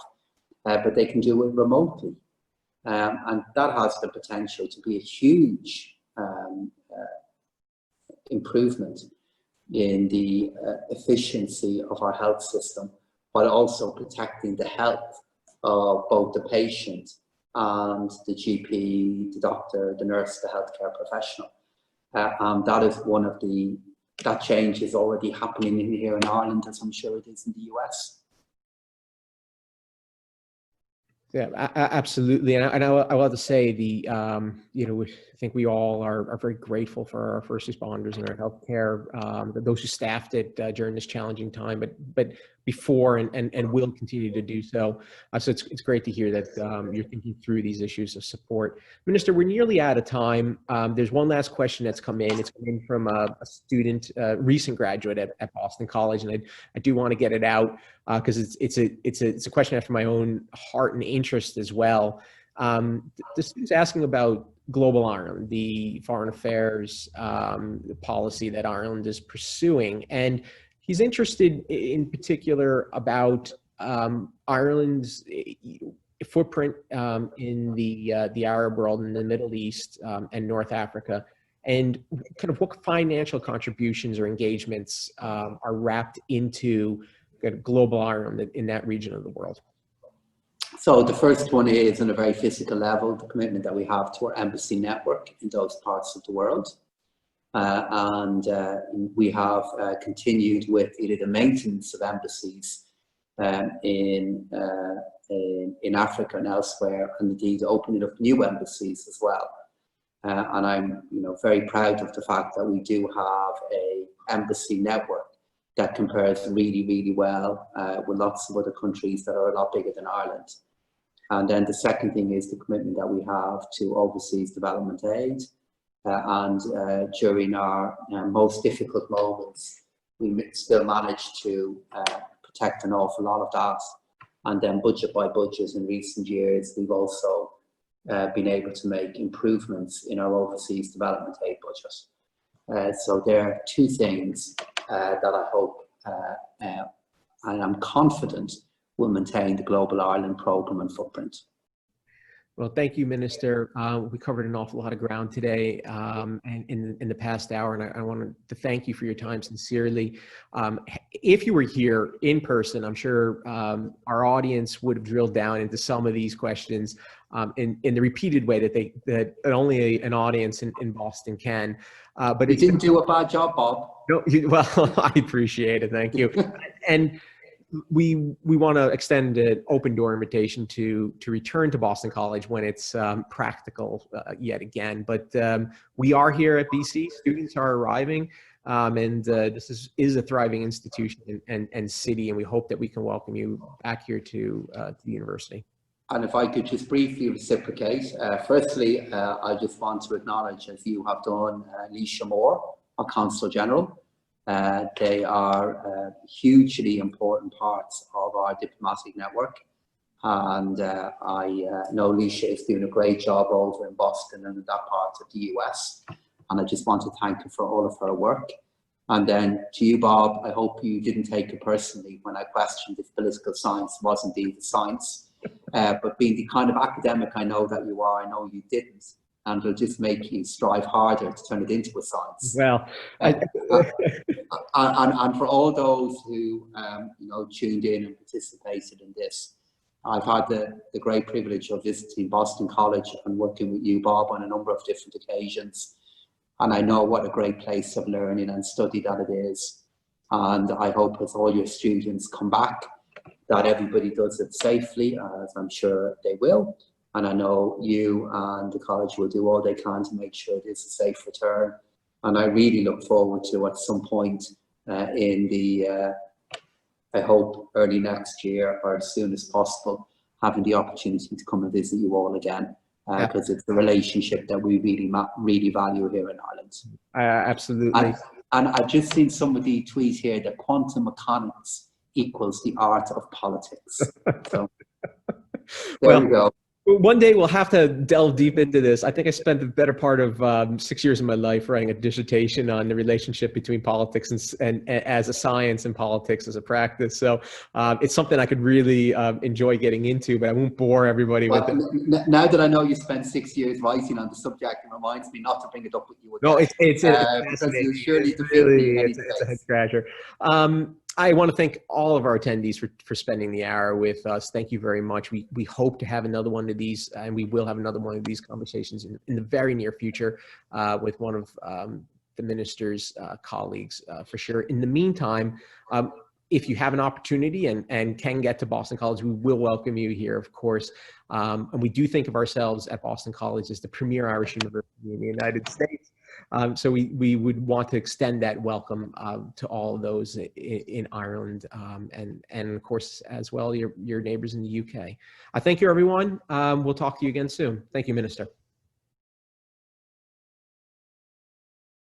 but they can do it remotely. And that has the potential to be a huge improvement in the efficiency of our health system, while also protecting the health of both the patient and the GP, the doctor, the nurse, the healthcare professional. That is one of that change is already happening here in Ireland, as I'm sure it is in the US. Yeah, absolutely. And I will have to say I think we all are very grateful for our first responders and our healthcare, those who staffed it during this challenging time, but before and will continue to do so. So it's great to hear that you're thinking through these issues of support. Minister, we're nearly out of time. There's one last question that's come in. It's come in from a student, recent graduate at Boston College, and I do want to get it out because it's a question after my own heart and interest as well. The student's asking about Global Ireland, the foreign affairs policy that Ireland is pursuing, and he's interested in particular about Ireland's footprint in the Arab world, in the Middle East and North Africa, and kind of what financial contributions or engagements are wrapped into Global Ireland in that region of the world. So the first one is, on a very physical level, the commitment that we have to our embassy network in those parts of the world. And we have continued with either the maintenance of embassies in Africa and elsewhere, and indeed opening up new embassies as well. And I'm very proud of the fact that we do have an embassy network that compares really, really well with lots of other countries that are a lot bigger than Ireland. And then the second thing is the commitment that we have to overseas development aid. And during our most difficult moments, we still managed to protect an awful lot of that. And then budget by budget in recent years, we've also been able to make improvements in our overseas development aid budget. So there are two things that I hope and I'm confident will maintain the Global Ireland programme and footprint. Well, thank you, Minister. We covered an awful lot of ground today and in the past hour, and I wanted to thank you for your time sincerely. If you were here in person, I'm sure our audience would have drilled down into some of these questions in the repeated way that only an audience in Boston can. But you didn't do a bad job, Bob. No, well, I appreciate it. Thank you. And we want to extend an open door invitation to return to Boston College when it's practical yet again. But we are here at BC. Students are arriving, and this is a thriving institution and city, and we hope that we can welcome you back here to the university. And if I could just briefly reciprocate, firstly, I just want to acknowledge, as you have done, Leisha Moore, our Consul General. They are hugely important parts of our diplomatic network, And I know Alicia is doing a great job over in Boston and in that part of the US. And I just want to thank her for all of her work. And then to you, Bob, I hope you didn't take it personally when I questioned if political science was indeed a science. But being the kind of academic I know that you are, I know you didn't. And it'll just make you strive harder to turn it into a science. Well, and for all those who tuned in and participated in this, I've had the great privilege of visiting Boston College and working with you, Bob, on a number of different occasions. And I know what a great place of learning and study that it is. And I hope as all your students come back, that everybody does it safely, as I'm sure they will. And I know you and the college will do all they can to make sure it is a safe return. And I really look forward to at some point in the, I hope early next year or as soon as possible, having the opportunity to come and visit you all again. Because it's the relationship that we really value here in Ireland. Absolutely. And I've just seen somebody tweet here that quantum mechanics equals the art of politics. So there we go. One day we'll have to delve deep into this. I think I spent the better part of 6 years of my life writing a dissertation on the relationship between politics and as a science and politics as a practice. So it's something I could really enjoy getting into, but I won't bore everybody with it. Now that I know you spent 6 years writing on the subject, it reminds me not to bring it up with you again. No, it's a head scratcher. I want to thank all of our attendees for spending the hour with us. Thank you very much. We hope to have another one of these, and we will have another one of these conversations in the very near future with one of the minister's colleagues for sure. In the meantime, if you have an opportunity and can get to Boston College, we will welcome you here, of course. And we do think of ourselves at Boston College as the premier Irish university in the United States. So we would want to extend that welcome to all of those in Ireland and of course as well your neighbors in the UK. I thank you, everyone. We'll talk to you again soon. Thank you, Minister.